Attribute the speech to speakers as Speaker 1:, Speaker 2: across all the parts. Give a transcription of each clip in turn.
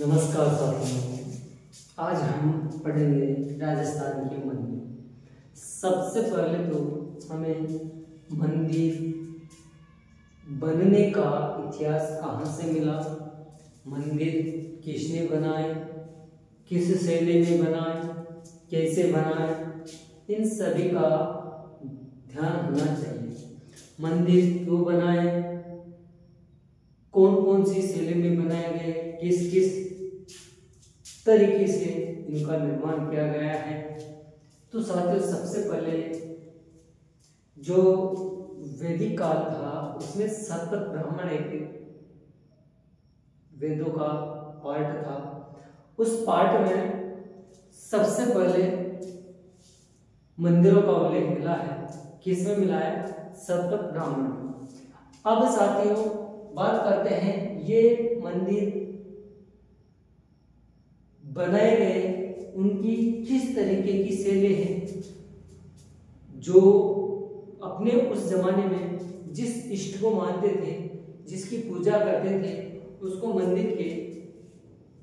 Speaker 1: नमस्कार साथियों, आज हम पढ़ेंगे राजस्थान के मंदिर। सबसे पहले तो हमें मंदिर बनने का इतिहास कहाँ से मिला, मंदिर किसने बनाए, किस शैली में बनाए, कैसे बनाए, इन सभी का ध्यान होना चाहिए। मंदिर क्यों बनाए, कौन कौन सी शैली में बनाए गए, किस किस तरीके से इनका निर्माण किया गया है। तो साथियों, सबसे पहले जो वैदिक काल था उसमें शतपथ ब्राह्मण एक वेदों का पार्ट था। उस पार्ट में सबसे पहले मंदिरों का उल्लेख मिला है। किसमें मिला है? शतपथ ब्राह्मण में। अब साथियों बात करते हैं ये मंदिर बनाए गए उनकी किस तरीके की शैली है। जो अपने उस जमाने में जिस इष्ट को मानते थे, जिसकी पूजा करते थे, उसको मंदिर के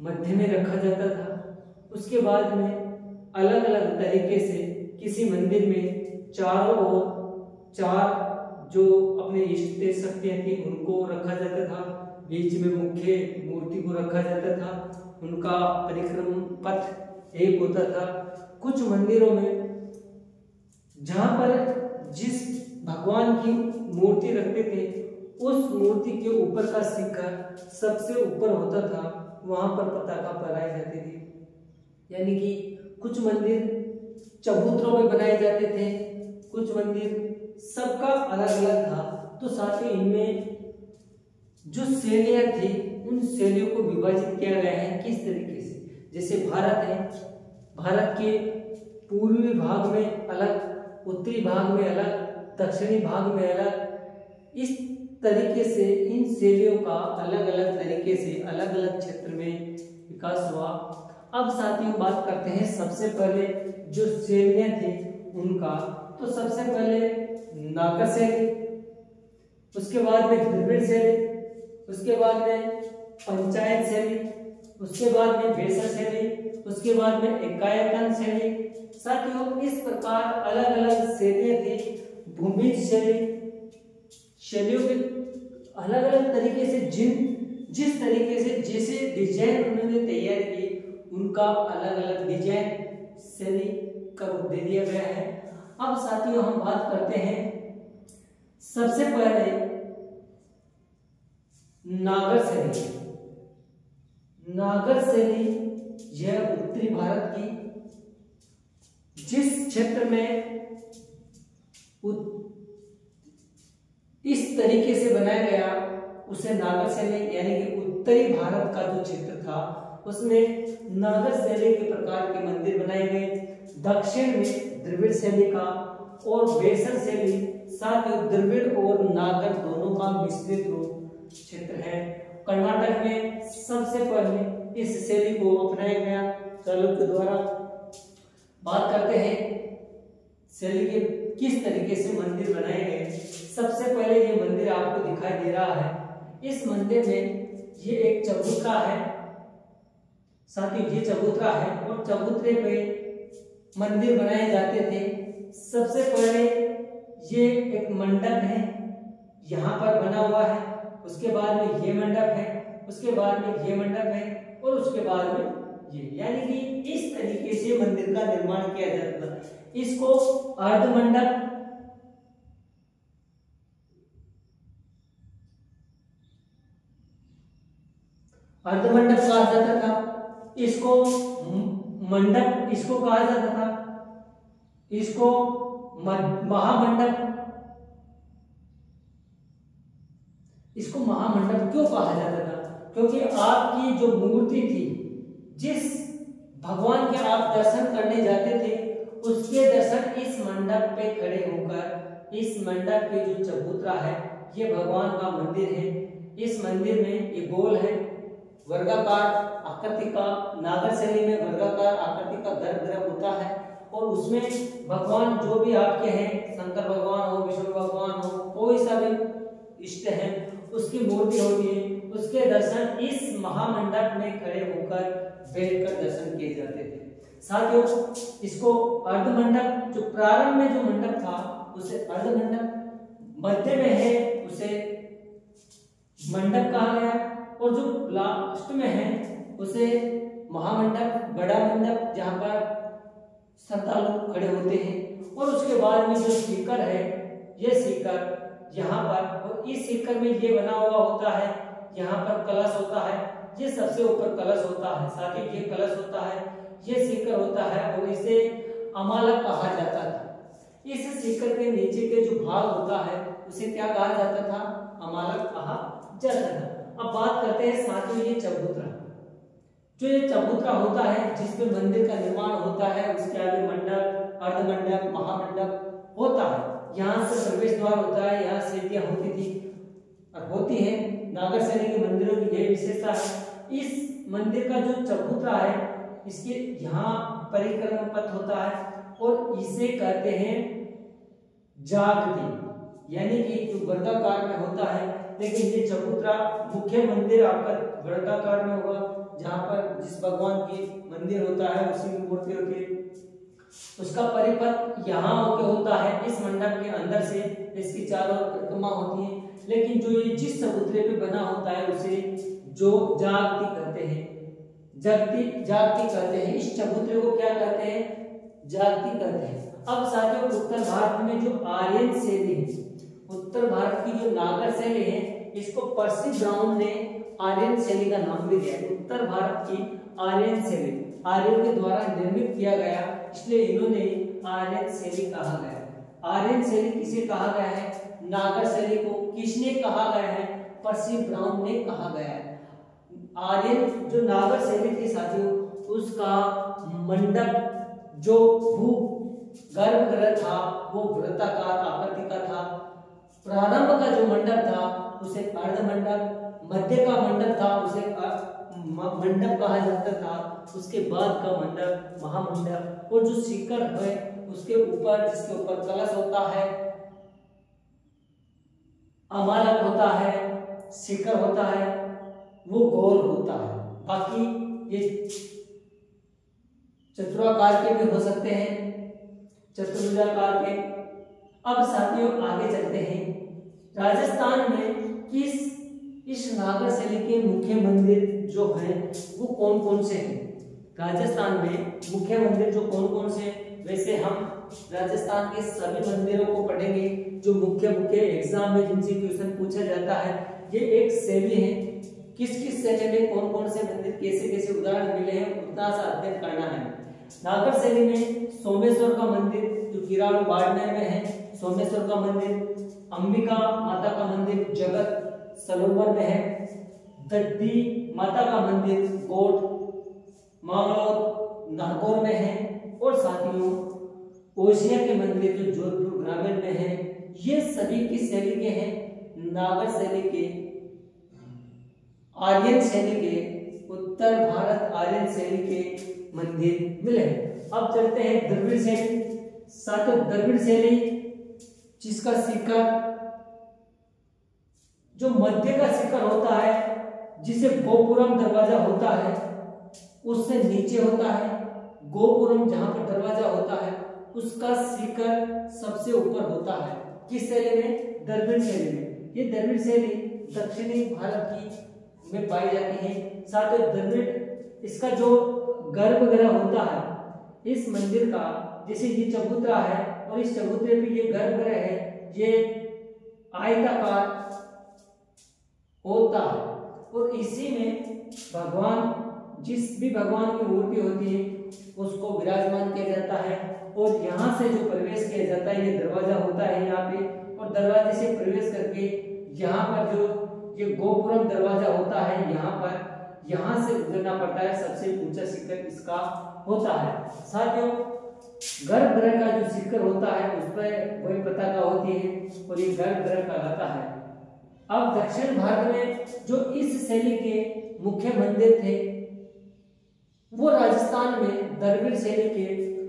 Speaker 1: मध्य में रखा जाता था। उसके बाद में अलग अलग तरीके से किसी मंदिर में चारों ओर चार जो अपने इष्ट देव शक्तियां थी उनको रखा जाता था, बीच में मुख्य मूर्ति को रखा जाता था, उनका परिक्रम पथ एक होता था। कुछ मंदिरों में जहां पर जिस भगवान की मूर्ति रखते थे उस मूर्ति के ऊपर का शिखर सबसे ऊपर होता था, वहां पर पताका फहराई जाती थी। यानी कि कुछ मंदिर चबूतरों में बनाए जाते थे, कुछ मंदिर सबका अलग अलग था। तो साथ ही इनमें जो शैलियां थी उन शैलियों को विभाजित किया गया है। किस तरीके से? जैसे भारत है, भारत के पूर्वी भाग में अलग, उत्तरी भाग में अलग, दक्षिणी भाग में अलग। इस तरीके से इन शैलियों का अलग अलग तरीके से अलग अलग क्षेत्र में विकास हुआ। अब साथियों बात करते हैं सबसे पहले जो शैलियां थी उनका। तो सबसे पहले नागर शैली, उसके बाद में द्रविड़ शैली, उसके बाद में पंचायत शैली, उसके बाद में बेसर शैली, उसके बाद में एकायतन शैली। साथियों इस प्रकार अलग अलग शैलियां थी। भूमिज शैली, शैलियों के अलग अलग तरीके से जिस तरीके से जैसे डिजाइन उन्होंने तैयार की उनका अलग अलग डिजाइन शैली का रूप दे दिया गया है। अब साथियों हम बात करते हैं सबसे पहले नागर शैली। नागर शैली यह उत्तरी भारत की जिस क्षेत्र में इस तरीके से बनाया गया उसे नागर शैली, यानी कि उत्तरी भारत का जो क्षेत्र था उसमें नागर शैली के प्रकार के मंदिर बनाए गए। दक्षिण में द्रविड़ शैली का और बेसर शैली, साथ ही द्रविड़ और नागर दोनों का मिश्रित रूप क्षेत्र है। कर्नाटक में सबसे पहले इस शैली को अपनाया गया चालुक्य द्वारा। बात करते हैं शैली के किस तरीके से मंदिर बनाए गए। सबसे पहले ये मंदिर आपको दिखाई दे रहा है। इस मंदिर में ये एक चबूतरा है, साथ ही ये चबूतरा है और चबूतरे पे मंदिर बनाए जाते थे। सबसे पहले ये एक मंडप है यहाँ पर बना हुआ है, उसके बाद में ये मंडप है, उसके बाद में ये मंडप है और उसके बाद में ये, यानी कि इस तरीके से मंदिर का निर्माण किया जाता था। इसको अर्ध मंडप, अर्ध मंडप कहा जाता था, इसको मंडप इसको कहा जाता था, इसको महामंडप, इसको महामंडप क्यों कहा जाता था? क्योंकि आपकी जो मूर्ति थी, जिस भगवान के आप दर्शन करने जाते थे उसके दर्शन इस मंडप पे खड़े होकर, इस मंडप के जो चबूतरा है ये भगवान का मंदिर है। इस मंदिर में ये गोल है, वर्गाकार आकृति का, नागर शैली में वर्गाकार आकृति का गर्भगृह होता है और उसमें भगवान जो भी आपके हैं, शंकर भगवान हो, विष्णु भगवान हो, कोई सा भी इष्ट है उसकी मूर्ति होती है उसके दर्शन इस महामंडप में खड़े होकर बैठकर दर्शन किए जाते थे। साथियों, इसको अर्धमंडप, जो प्रारंभ में जो मंडप था उसे अर्धमंडप, मध्य में है उसे मंडप कहा गया, और जो लास्ट में है उसे महामंडप, बड़ा मंडप, जहां पर श्रद्धालु खड़े होते हैं। और उसके बाद में जो सीकर है, ये सीकर यहाँ पर, और इस सीकर में ये बना हुआ होता है, यहाँ पर कलश होता है, ये सबसे ऊपर कलश होता है। साथ ही ये कलश होता है, ये सीकर होता है, और इसे अमालक कहा जाता था। इस सीकर के नीचे के जो भाग होता है उसे क्या कहा जाता था? अमालक कहा जाता था। अब बात करते हैं साथियों ये चबूतरा। जो ये चबूतरा होता है जिसमें मंदिर का निर्माण होता है, उसके आगे मंडप, अर्धमंडप, महामंडप होता है। यहाँ से प्रवेश द्वार होता है, यहाँ सीढ़ियां होती थी और होती है। नागर शैली के मंदिरों की यही विशेषता है। इस मंदिर का जो चबूतरा है, इसके यहाँ परिक्रमा पथ होता है और इसे कहते हैं जागती, यानी कि जो वर्गाकार में होता है। लेकिन ये चबूतरा मुख्य मंदिर आपका वर्गाकार में होगा, जहाँ पर जिस भगवान की मंदिर होता है उसी की मूर्ति होती है, उसका परिपथ यहाँ होके होता है इस मंडप के अंदर से, इसकी चारों ओर परिक्रमा होती है। लेकिन जो ये जिस चबूतरे पे बना होता है उसे जो जागती कहते हैं, जागती कहते हैं। इस चबूतरे को क्या कहते हैं? जागती कहते हैं। अब साथियों, उत्तर भारत में जो आर्यन शैली है, उत्तर भारत की जो नागर शैली है, इसको पर्सी ब्राउन ने आर्यन शैली का नाम भी दिया है। उत्तर भारत की आर्यन शैली आर्यों के द्वारा निर्मित किया गया, इसलिए इन्होंने आर्यन शैली कहा गया। आर्यन शैली किसे कहा गया है? नागर शैली को। किसने कहा गया है? पर्सी ब्राउन ने कहा गया है। आर्यन जो नागर शैली थी साथियों, उसका मंडप जो भू गर्भगृह था वो वृत्ताकार आकृति का था। प्रारंभ का जो मंडप था उसे अर्धमंडप, मध्य का मंडप था उसे मंडप कहा जाता था, उसके बाद का मंडप महामंडप, और जो सीकर है उसके ऊपर, जिसके ऊपर कलश होता है, अमालक होता है, सीकर होता है, वो गोल होता है। बाकी ये चतुराकार के भी हो सकते हैं, चतुर्भुजाकार के। अब साथियों आगे चलते हैं। राजस्थान में इस नागर शैली के मुख्य मंदिर जो हैं वो कौन कौन से हैं? राजस्थान में मुख्य मंदिर जो कौन कौन से हैं? वैसे हम राजस्थान के सभी मंदिरों को पढ़ेंगे जो मुख्य एग्जाम में जिनसे क्वेश्चन पूछा जाता है। ये एक शैली है, किस किस शैली में कौन कौन से मंदिर कैसे कैसे उदाहरण मिले हैं उतना सा अध्ययन करना है। नागर शैली में सोमेश्वर का मंदिर जो किराड़ू बाड़मेर में है, सोमेश्वर का मंदिर, अंबिका माता का मंदिर जगत सरोवर में है, दद्दी माता का मंदिर कोट मांगलोर नागौर में है, और साथियों ओसिया के मंदिर जो जोधपुर ग्रामीण में है। ये सभी किस शैली के हैं? नागर शैली के, आर्यन शैली के, उत्तर भारत आर्यन शैली के मंदिर मिले। अब चलते हैं द्रविड़ शैली। साथियों द्रविड़ शैली जिसका शिखर, जो मध्य का शिखर होता है, जिसे गोपुरम दरवाजा होता है, उससे नीचे होता है। गोपुरम जहां पर दरवाजा होता है उसका शिखर सबसे ऊपर होता है। किस शैली में? द्रविड़ शैली में। ये द्रविड़ शैली दक्षिणी भारत की में पाई जाती है। साथ ही द्रविड़, इसका जो गर्भगृह होता है इस मंदिर का, जैसे ये चबूतरा है और इस चबूतरे पे ये गर्भगृह है, ये आयताकार होता है, और इसी में भगवान, जिस भी भगवान की मूर्ति होती है उसको विराजमान किया जाता है। और यहाँ से जो प्रवेश किया जाता है, ये दरवाजा होता है यहाँ पे, और दरवाजे से प्रवेश करके यहाँ पर जो ये गोपुरम दरवाजा होता है, यहाँ से गुजरना पड़ता है। सबसे ऊंचा शिखर इसका होता है। साथियों गर्भगृह का जो शिखर होता है उस पर वही पताका होती है और ये गर्भगृह कहलाता है। अब दक्षिण भारत में जो इस शैली के मुख्य मंदिर थे वो राजस्थान में द्रविड़ शैली के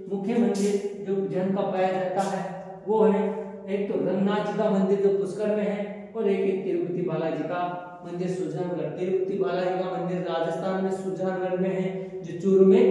Speaker 1: मुख्य मंदिर जो जन का पाया जाता है वो है, एक तो रंगनाथ जी का मंदिर जो पुष्कर में है, और एक तिरुपति बालाजी का मंदिर सुजानगढ़, तिरुपति बालाजी का मंदिर राजस्थान में सुजानगढ़ में है, जो चूरू में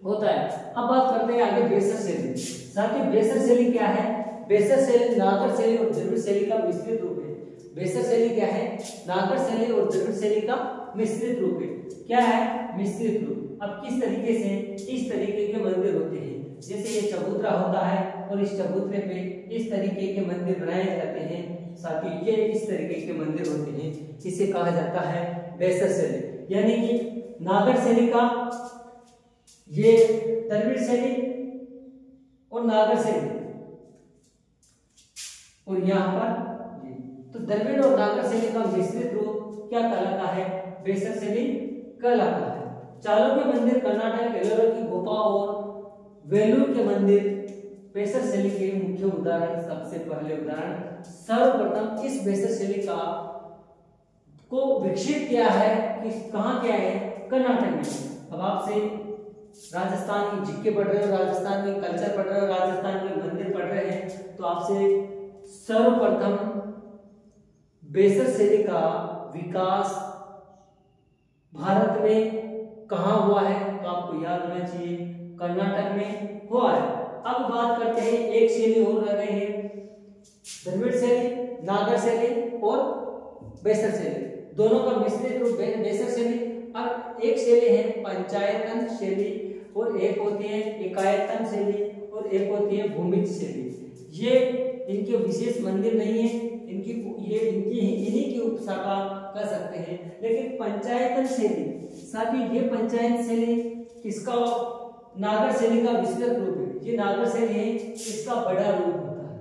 Speaker 1: होता है। अब बात करते हैं आगे बेसर शैली। साथियों बेसर शैली क्या है? बेसर शैली नागर शैली और द्रविड़ शैली का मिश्रित रूप है। बेसर शैली क्या है? नागर शैली और द्रविड़ शैली का मिश्रित रूप है। क्या है? मिश्रित रूप। अब किस तरीके से? इस तरीके के मंदिर होते हैं, जैसे ये चबूतरा होता है और इस चबूतरे पे इस तरीके के मंदिर बनाए जाते हैं। साथ ही ये इस तरीके के मंदिर होते हैं, इसे कहा जाता है बेसर शैली। यानी कि नागर शैली का ये द्रविड़ शैली और नागर शैली, और यहाँ पर तो द्रविड़ और नागर शैली का मिश्रित रूप क्या कहलाता है? बेसर शैली कहलाता है। चालुक्य मंदिर कर्नाटक एलोरा की गुफा और वेलूर के मंदिर बेसर शैली के मुख्य उदाहरण। सबसे पहले उदाहरण, सर्वप्रथम इस बेसर शैली का को विकसित किया है कि कहाँ किया है? कर्नाटक में। अब आपसे राजस्थान की जीके पढ़ रहे हो, राजस्थान के कल्चर पढ़ रहे हो, राजस्थान के मंदिर पढ़ रहे हैं, तो आपसे सर्वप्रथम बेसर शैली का विकास भारत में कहाँ हुआ है? तो आपको याद होना चाहिए कर्नाटक में हुआ है। अब बात करते हैं, एक शैली और रह गई है, द्रविड़ शैली, नागर शैली और बेसर शैली, दोनों का मिश्रित रूप बेसर शैली। अब एक शैली है पंचायतन शैली और एक होती है एकायतन शैली और एक होती है भूमिज शैली। ये इनके विशेष मंदिर नहीं है, इन्हीं की उपशाखा कह सकते हैं। लेकिन पंचायतन शैली, साथ ही ये पंचायत शैली किसका? नागर शैली का विस्तृत रूप है। ये नागर शैली है, इसका बड़ा रूप होता है।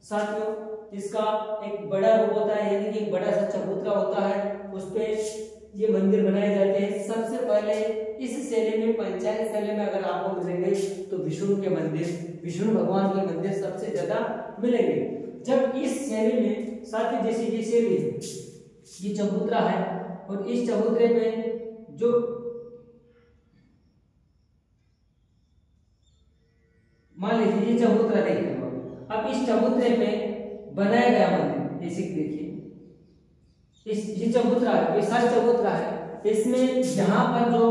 Speaker 1: साथियों इसका एक बड़ा रूप होता है, यानी कि एक बड़ा सा चबूतरा होता है, उस पे ये मंदिर बनाए जाते हैं। सबसे पहले इस शैली में, पंचायत शैली में अगर आपको मिलेंगे तो विष्णु के मंदिर, विष्णु भगवान के मंदिर सबसे ज्यादा मिलेंगे। जब इस शैली में, साथ ही जैसे ये शैली, ये चबूतरा है और इस चबूतरे पे जो मान लीजिए ये चबूतरा देखिए, अब इस चबूतरे पे बनाया गया मंदिर, जैसे कि देखिए ये चबूतरा है, विशाल चबूतरा है। इसमें यहाँ पर जो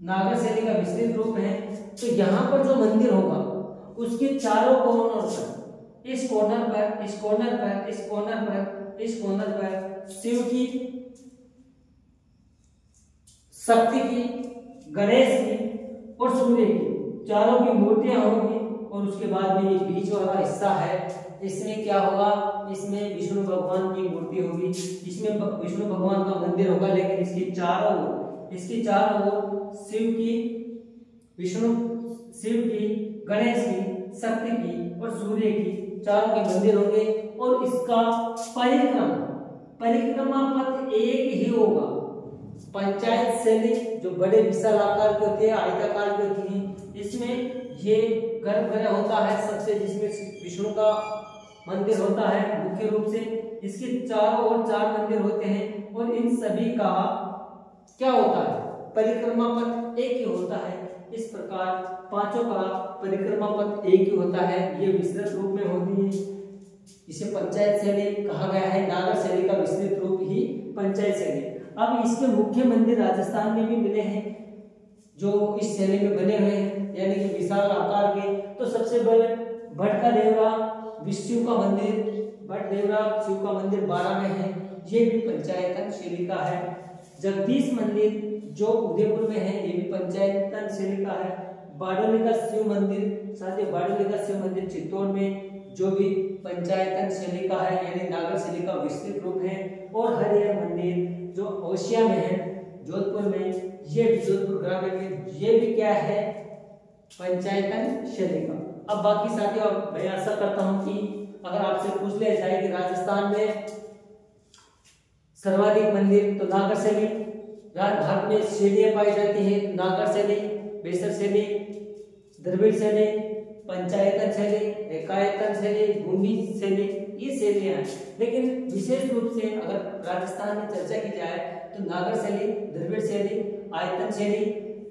Speaker 1: नागर शैली का विस्तृत रूप है, तो यहाँ पर जो मंदिर होगा उसके चारों कोनों पर, इस कॉर्नर पर, इस कॉर्नर पर, इस कॉर्नर पर, इस कॉर्नर पर शिव की, शक्ति की, गणेश की और सूर्य की, चारों की मूर्तियां होंगी। और उसके बाद में ये बीच वाला हिस्सा है, इसमें क्या होगा? इसमें विष्णु भगवान की मूर्ति होगी, इसमें विष्णु भगवान का मंदिर होगा। लेकिन इसके चारों ओर शिव की, विष्णु, शिव की, गणेश की, शक्ति की और सूर्य की, चारों के मंदिर होंगे। और इसका परिक्रमा पथ एक ही होगा। पंचायत शैली जो बड़े विशाल आकार के होते हैं, आयताकार के होती हैं, इसमें ये गर्भगृह होता है सबसे, जिसमें विष्णु का मंदिर होता है मुख्य रूप से। इसके चारों ओर 4 मंदिर होते हैं और इन सभी का क्या होता है? परिक्रमा पथ एक ही होता है। इस प्रकार पांचों का परिक्रमा पथ एक ही होता है। ये विस्तृत रूप में होती है, इसे पंचायत शैली कहा गया है। नागर शैली का विस्तृत रूप ही पंचायत शैली। अब इसके मुख्य मंदिर राजस्थान में भी मिले हैं जो इस शैली में बने हुए हैं, यानी कि विशाल आकार के। तो सबसे पहले भट्ट का देवरा विष्णु का मंदिर, भट्ट देवरा शिव का मंदिर 12 में है, ये भी पंचायतन शैली का है। जगदीश मंदिर जो उदयपुर में है, ये भी पंचायतन शैली का है। बाडोली का शिव मंदिर, साथ ही बाडोली का शिव मंदिर चित्तौड़ में, जो भी पंचायतन शैली का है, यानी नागर शैली का विस्तृत रूप है। और हरिहर मंदिर जो ओसिया में है, जोधपुर में, ये भी जोधपुर ग्रामीण में, ये भी क्या है? पंचायतन शैली का। अब बाकी साथियों मैं आशा करता हूं कि अगर आपसे पूछ लिया जाए कि राजस्थान में सर्वाधिक मंदिर, तो नागर शैली, भारत में शैलियां पाई जाती हैं, नागर शैली, बेसर शैली, द्रविड़ शैली, पंचायतन शैली, एकायतन शैली, भूमि शैली, ये शैलियां हैं। लेकिन विशेष रूप से अगर राजस्थान में चर्चा की जाए तो नागर शैली, द्रविड़ शैली, आयतन शैली,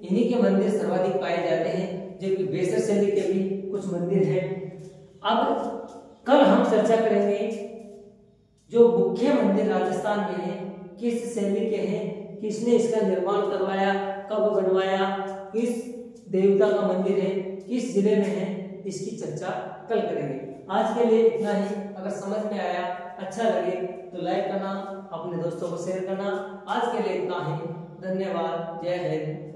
Speaker 1: इन्हीं के मंदिर सर्वाधिक पाए जाते हैं, जबकि बेसर शैली के भी कुछ मंदिर हैं। अब कल हम चर्चा करेंगे जो मुख्य मंदिर राजस्थान में है किस शैली के हैं, किसने इसका निर्माण करवाया, कब बनवाया, किस देवता का मंदिर है, किस जिले में है, इसकी चर्चा कल करेंगे। आज के लिए इतना ही। अगर समझ में आया, अच्छा लगे तो लाइक करना, अपने दोस्तों को शेयर करना। आज के लिए इतना ही। धन्यवाद। जय हिंद।